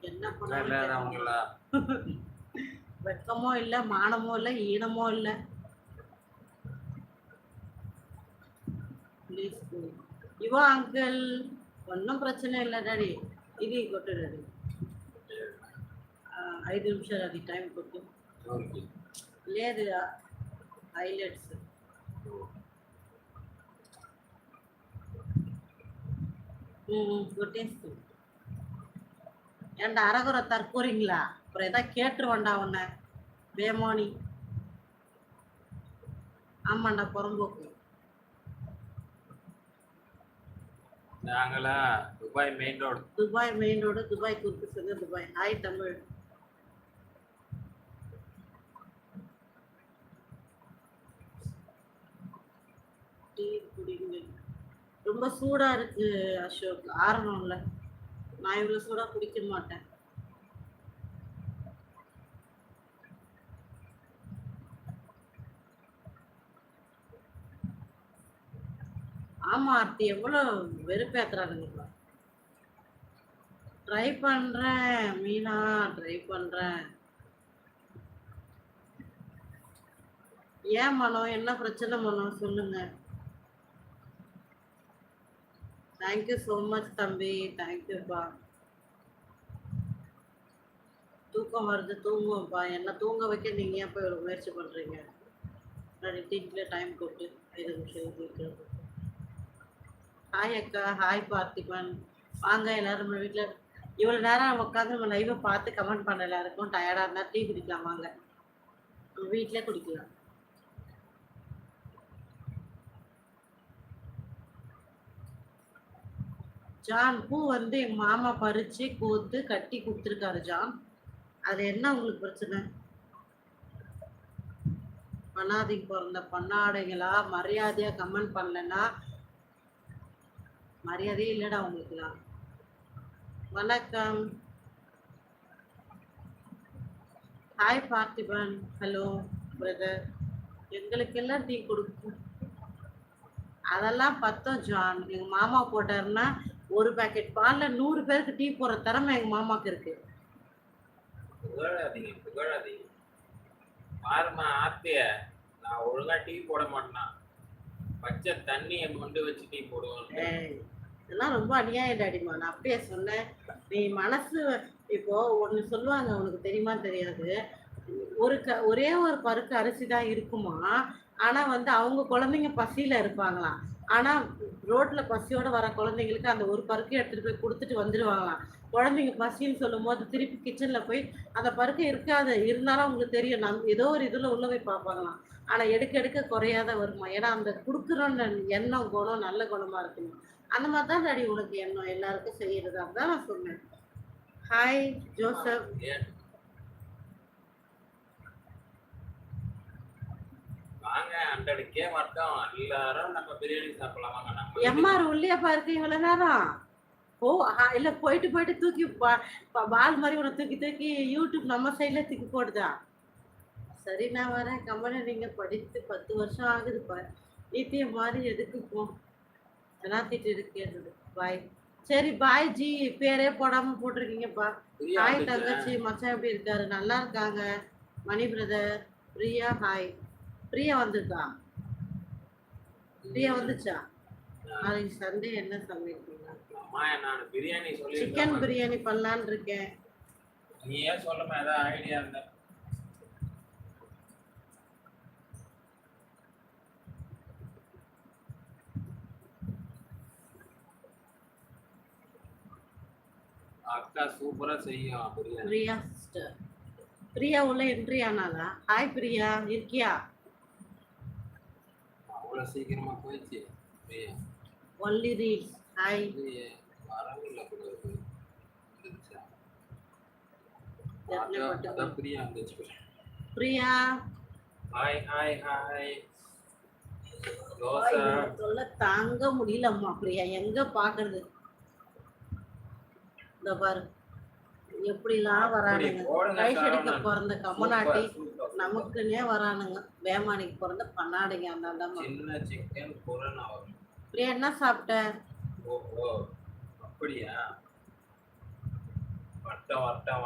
என்ன பண்ண வெக்கமோ இல்லை, மானமோ இல்லை, ஈனமோ இல்லை. ப்ளீஸ் யுவா அங்கிள், ஒன்றும் பிரச்சனை இல்லை டாடி. ఇది కొట్టు డాడీ. 5 నిమిషాలు అది టైం కొట్టు. లేదు హైలైట్స్. கொட்டேஸ்து. ஏன்டா அரகுறை தற்கூறீங்களா? அப்புறம் எதாவது கேட்டுருவான்டா உன்னை பேமானி. ஆமாண்டா புறம்போக்கு. நாங்களா துபாய் மெயின் ரோடு. துபாய் குறுக்கு சொல்லு துபாய். ஹாய் தமிழ். டீ குடிங்க. ரொம்ப சூடா இருக்கு அசோக், ஆறணும்ல. நான் இவ்வளவு சூடா குடிக்க மாட்டேன். ஆமா ஆர்த்தி, எவ்வளவு வெறுப்பேத்துறானுங்க. ட்ரை பண்றேன் மீனா, ட்ரை பண்றேன். ஏன் மனம், என்ன பிரச்சனை மனம் சொல்லுங்க. தேங்க்யூ ஸோ மச் தம்பி, தேங்க்யூப்பா. தூக்கம் வருது, தூங்குவோம்ப்பா. என்ன தூங்க வைக்க நீங்கள் ஏன் போய் ஒரு முயற்சி பண்ணுறீங்க? டீட்டில் டைம் போட்டு 5 நிமிஷம். ஹாய் அக்கா, ஹாய் பார்த்திபன். வாங்க எல்லாரும் நம்ம வீட்டில் இவ்வளோ நேரம் உட்காந்து நம்ம லைவை பார்த்து கமெண்ட் பண்ண எல்லாருக்கும் டயர்டாக இருந்தால் டீ குடிக்கலாம். வாங்க நம்ம வீட்டிலே குடிக்கலாம். ஜான், பூ வந்து என் மாமா பறிச்சு கோத்து கட்டி கொடுத்துருக்காரு ஜான். அது என்ன உங்களுக்கு பிரச்சனை? பண்ணாதிக்கு பிறந்த பண்ணாடைங்களா? மரியாதையா கமெண்ட் பண்ணலன்னா மரியாதையே இல்லடா உங்களுக்குலாம். வணக்கம். ஹாய் பார்த்திபன். Hello brother. எங்களுக்கெல்லாம் டீ கொடுக்கும். அதெல்லாம் பத்தம் ஜான். எங்க மாமா போட்டாருன்னா ஒரு பேக்கெட் பால்ல 100 பேருக்கு டீ போடுற திறமை எங்க மாமாக்கு இருக்கு. பாருமா ஆத்திய, நான் ஒழுங்கா டீ போட மாட்டேன். பச்சை தண்ணியை கொண்டு வச்சு டீ போடுவேன். இதெல்லாம் ரொம்ப அநியாயம் டாடிமா. நான் அப்படியே சொன்னேன். நீ மனசு இப்போ ஒன்று சொல்லுவாங்க, உனக்கு தெரியுமா தெரியாது. ஒரே ஒரு பருக்கு அரிசி தான் இருக்குமா. ஆனால் வந்து அவங்க குழந்தைங்க பசியில் இருப்பாங்களாம். ஆனால் ரோட்டில் பசியோடு வர குழந்தைங்களுக்கு அந்த ஒரு பருக்கு எடுத்துகிட்டு போய் கொடுத்துட்டு வந்துடுவாங்களாம். குழந்தைங்க பசின்னு சொல்லும் போது திருப்பி கிச்சனில் போய் அந்த பருக்கு இருக்காது, இருந்தாலும் அவங்களுக்கு தெரியும் ஏதோ ஒரு இதில் உள்ள போய் பார்ப்பாங்களாம். ஆனால் எடுக்க எடுக்க குறையாத வருமா. ஏன்னா அந்த கொடுக்குறோன்னு எண்ணம் குணம் நல்ல குணமாக இருக்கணும். அந்த மாதிரி தான் டாடி உனக்கு எண்ணம் எல்லாருக்கும் செய்யறது. அதுதான் நான் சொன்னேன். Hi Joseph. வாங்க 100K மட்டும் எல்லாரும் நம்ம பிரியாணி சாப்பிடலாம். வாங்க நம்ம எம்ஆர் உள்ளியாப்பா இருக்கு இவ்வளவு நேரம். ஓ இல்ல, போயிட்டு போயிட்டு தூக்கி பால் மாதிரி உன தூக்கி தூக்கி யூடியூப் நம்ம சைட்ல தூக்கி போடுதா? சரி நான் வரேன். கம்பெனி நீங்க படித்து 10 வருஷம் ஆகுதுப்பா. ஈத்திய மாதிரி எதுக்கு போ எல்லாத்திட்டு இருக்கிறது. பாய். சரி பாய் ஜி. பேரே போடாம போட்டிருக்கீங்கப்பா. ஹாய் தங்கச்சி. மச்சான் எப்படி இருக்காரு? நல்லா இருக்காங்க. மணி பிரதர். பிரியா ஹாய். பிரியா வந்துருக்கா? பிரியா வந்துச்சா? நாளைக்கு சண்டே என்ன சமைப்பீங்க? நான் பிரியாணி சொல்லி சிக்கன் பிரியாணி பண்ணலான்னு இருக்கேன். நீ ஏன் சொல்லுமா, ஏதாவது ஐடியா இருந்தா. அக்கா சூப்பரா செய்யும் பிரியாணி. பிரியா சிஸ்டர். பிரியா உள்ள என்ட்ரி ஆனாலா? ஹாய் பிரியா, இருக்கியா? அவ்வளவு சீக்கிரமா போயிடுச்சு. Only reels. ஹாய். வரவில்லை கூட பிரியா வந்துச்சு. Priya hi hi hi. சொல்ல தாங்க முடியலம்மா. பிரியா எங்க பாக்குறது? இந்த பாரு எப்படிலாம் வரானுங்க. கைசடிக்க பிறந்த கம்மநாட்டி நமக்குன்னே வரானுங்க. வேமானிக்கு பிறந்த பண்ணாடுங்க. அந்த சின்ன சிக்கன் கொரோனா பிரியா என்ன சாப்பிட்ட? ஓஹோ அப்படியா. வரட்டும் வரட்டும்